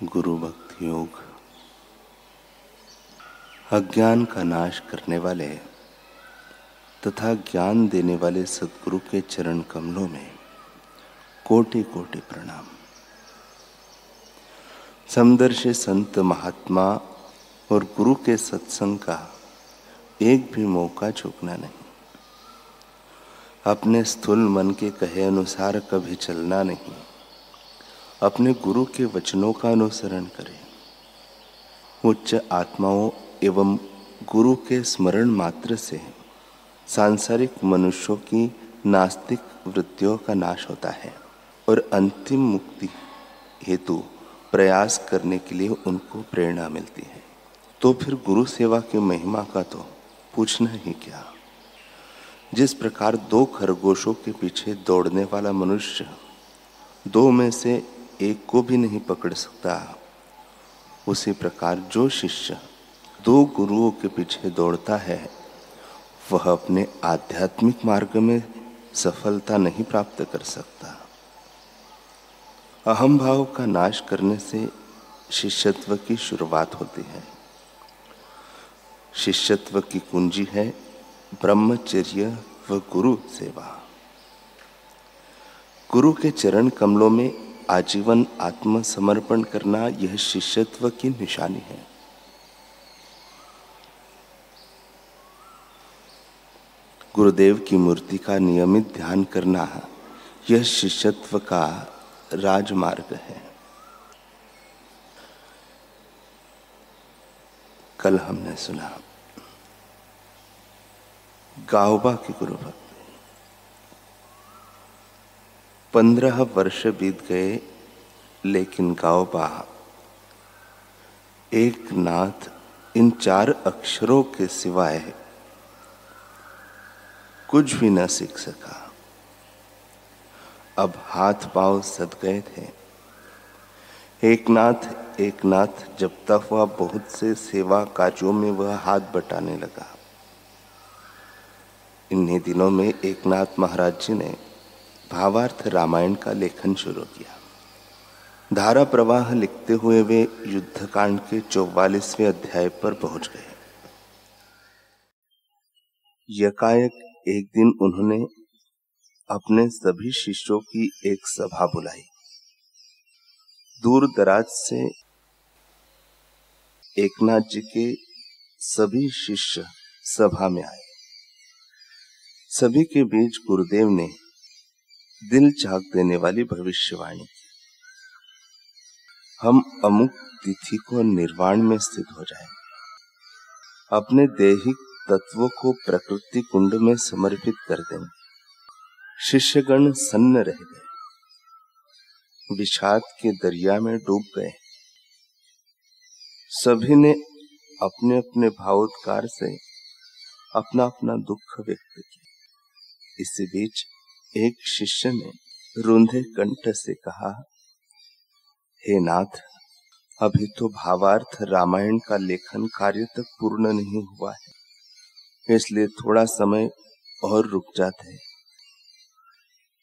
गुरु भक्ति योग अज्ञान का नाश करने वाले तथा ज्ञान देने वाले सद्गुरु के चरण कमलों में कोटि कोटि प्रणाम। समदर्शी संत महात्मा और गुरु के सत्संग का एक भी मौका चूकना नहीं। अपने स्थूल मन के कहे अनुसार कभी चलना नहीं। अपने गुरु के वचनों का अनुसरण करें। उच्च आत्माओं एवं गुरु के स्मरण मात्र से सांसारिक मनुष्यों की नास्तिक वृत्तियों का नाश होता है और अंतिम मुक्ति हेतु प्रयास करने के लिए उनको प्रेरणा मिलती है। तो फिर गुरु सेवा की महिमा का तो पूछना ही क्या। जिस प्रकार दो खरगोशों के पीछे दौड़ने वाला मनुष्य दो में से एक को भी नहीं पकड़ सकता, उसी प्रकार जो शिष्य दो गुरुओं के पीछे दौड़ता है वह अपने आध्यात्मिक मार्ग में सफलता नहीं प्राप्त कर सकता। अहम भाव का नाश करने से शिष्यत्व की शुरुआत होती है। शिष्यत्व की कुंजी है ब्रह्मचर्य व गुरु सेवा। गुरु के चरण कमलों में आजीवन आत्मसमर्पण करना यह शिष्यत्व की निशानी है। गुरुदेव की मूर्ति का नियमित ध्यान करना यह शिष्यत्व का राजमार्ग है। कल हमने सुना गाओबा की गुरु भक्ति। 15 वर्ष बीत गए, लेकिन गाओबा एक नाथ इन 4 अक्षरों के सिवाय कुछ भी न सीख सका। अब हाथ पांव सद गए थे। एक नाथ जब तक वह बहुत से सेवा काजों में वह हाथ बटाने लगा। इन्हीं दिनों में एक नाथ महाराज जी ने भावार्थ रामायण का लेखन शुरू किया। धारा प्रवाह लिखते हुए वे युद्धकांड के 44वें अध्याय पर पहुंच गए। यकायक एक दिन उन्होंने अपने सभी शिष्यों की एक सभा बुलाई। दूर दराज से एकनाथ जी के सभी शिष्य सभा में आए। सभी के बीच गुरुदेव ने दिल झांक देने वाली भविष्यवाणी की। हम अमुक तिथि को निर्वाण में स्थित हो जाएंगे। अपने दैहिक तत्वों को प्रकृति कुंड में समर्पित कर देंगे। शिष्यगण सन्न रह गए, विषाद के दरिया में डूब गए। सभी ने अपने अपने भावोद्गार से अपना अपना दुख व्यक्त किया। इसी बीच एक शिष्य ने रुंधे कंठ से कहा, हे नाथ, अभी तो भावार्थ रामायण का लेखन कार्य तक पूर्ण नहीं हुआ है, इसलिए थोड़ा समय और रुक जाते।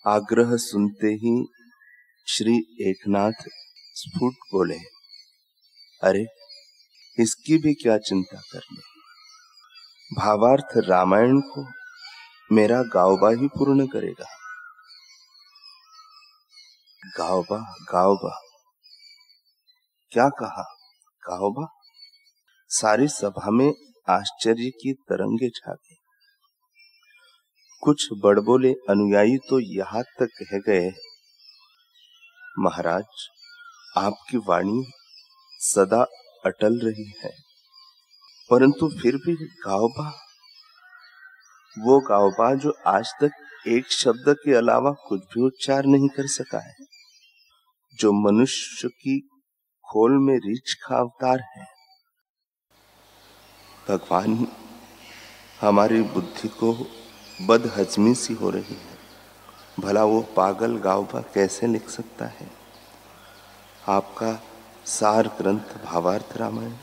आग्रह सुनते ही श्री एकनाथ स्फुट बोले, अरे इसकी भी क्या चिंता करनी, भावार्थ रामायण को मेरा गाओबा ही पूर्ण करेगा। गाओबा क्या कहा? गाओबा? सारी सभा में आश्चर्य की तरंगे छा गई। कुछ बड़बोले अनुयायी तो यहाँ तक कह गए, महाराज आपकी वाणी सदा अटल रही है, परंतु फिर भी गाओबा, वो गाओबा जो आज तक एक शब्द के अलावा कुछ भी उच्चार नहीं कर सका है, जो मनुष्य की खोल में रीछ का अवतार है। भगवान, हमारी बुद्धि को बदहजमी सी हो रही है। भला वो पागल गाओबा कैसे लिख सकता है आपका सार ग्रंथ भावार्थ रामायण?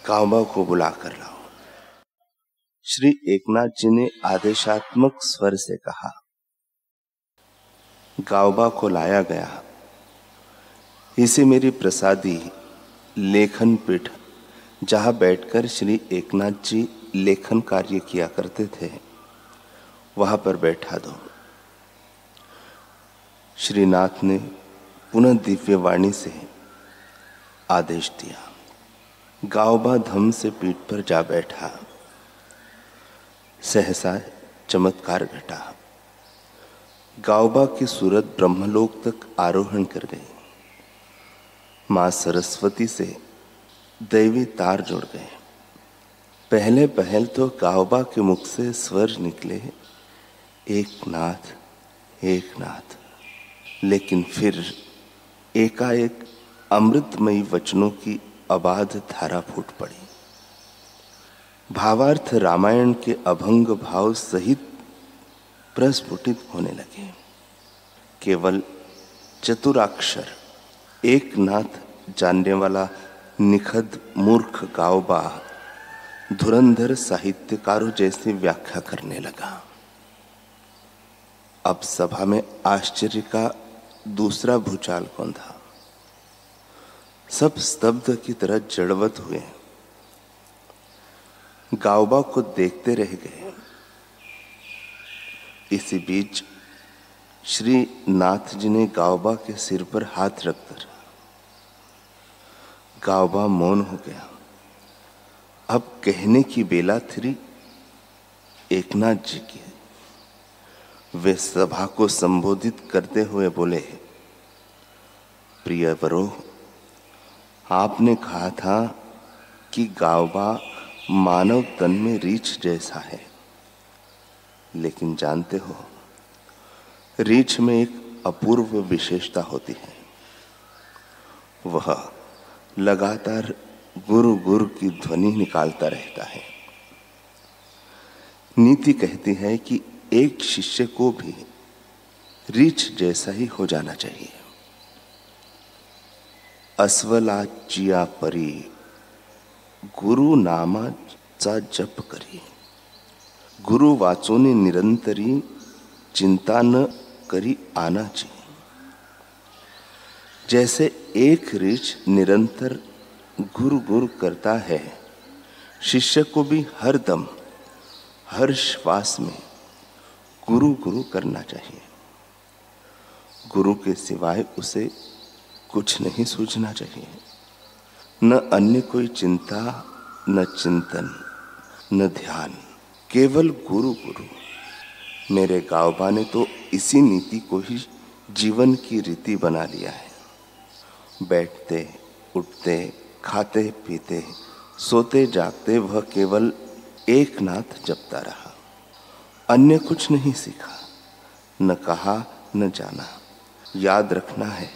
गाओबा को बुला कर लाओ। श्री एकनाथ जी ने आदेशात्मक स्वर से कहा। गावबा को लाया गया। इसे मेरी प्रसादी लेखन पीठ, जहाँ बैठकर श्री एकनाथ जी लेखन कार्य किया करते थे, वहां पर बैठा दो। श्रीनाथ ने पुनः दिव्य वाणी से आदेश दिया। गावबा धम से पीठ पर जा बैठा। सहसा चमत्कार घटा। गावबा की सूरत ब्रह्मलोक तक आरोहण कर गई। मां सरस्वती से दैवी तार जुड़ गए। पहले पहल तो गावबा के मुख से स्वर निकले, एक नाथ, एक नाथ। लेकिन फिर एकाएक अमृतमयी वचनों की अबाध धारा फूट पड़ी। भावार्थ रामायण के अभंग भाव सहित प्रस्फुटित होने लगे। केवल चतुराक्षर एक नाथ जानने वाला निखद मूर्ख गावबा धुरंधर साहित्यकारों जैसी व्याख्या करने लगा। अब सभा में आश्चर्य का दूसरा भूचाल कौंधा। सब स्तब्ध की तरह जड़वत हुए, गावबा को देखते रह गए। इसी बीच श्री नाथ जी ने गावबा के सिर पर हाथ रखकर गावबा मौन हो गया। अब कहने की बेला थी एकनाथ जी की। वे सभा को संबोधित करते हुए बोले, प्रियवरो, आपने कहा था कि गावबा मानव तन में रीछ जैसा है, लेकिन जानते हो रीछ में एक अपूर्व विशेषता होती है। वह लगातार गुरु गुरु की ध्वनि निकालता रहता है। नीति कहती है कि एक शिष्य को भी रीछ जैसा ही हो जाना चाहिए। अस्वलाचिया परी गुरु नामाचा जप करी, गुरु वाचोनी निरंतरी चिंता न करी आनाची। जैसे एक रीछ निरंतर गुरु गुरु करता है, शिष्य को भी हर दम हर श्वास में गुरु गुरु करना चाहिए। गुरु के सिवाय उसे कुछ नहीं सूझना चाहिए। न अन्य कोई चिंता, न चिंतन, न ध्यान, केवल गुरु गुरु। मेरे गावबा ने तो इसी नीति को ही जीवन की रीति बना लिया है। बैठते उठते, खाते पीते, सोते जागते वह केवल एक नाथ जपता रहा। अन्य कुछ नहीं सीखा, न कहा न जाना। याद रखना है,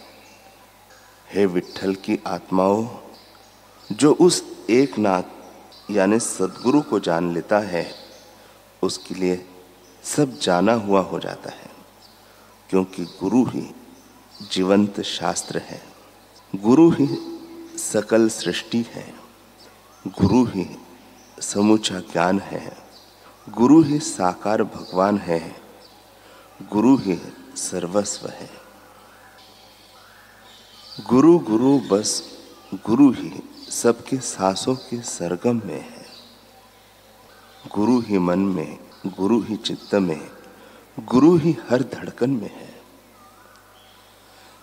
हे विट्ठल की आत्माओं, जो उस एक नाथ यानी सद्गुरु को जान लेता है, उसके लिए सब जाना हुआ हो जाता है। क्योंकि गुरु ही जीवंत शास्त्र है, गुरु ही सकल सृष्टि है, गुरु ही समूचा ज्ञान है, गुरु ही साकार भगवान है, गुरु ही सर्वस्व है। गुरु गुरु बस गुरु ही सबके सांसों के सरगम में है। गुरु ही मन में, गुरु ही चित्त में, गुरु ही हर धड़कन में है।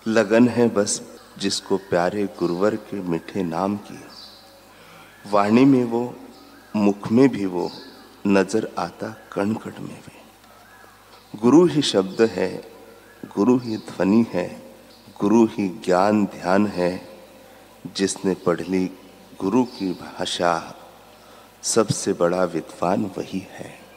लगन है बस जिसको प्यारे गुरुवर के मीठे नाम की, वाणी में वो, मुख में भी वो, नजर आता कण कण में भी। गुरु ही शब्द है, गुरु ही ध्वनि है, गुरु ही ज्ञान ध्यान है। जिसने पढ़ ली गुरु की भाषा, सबसे बड़ा विद्वान वही है।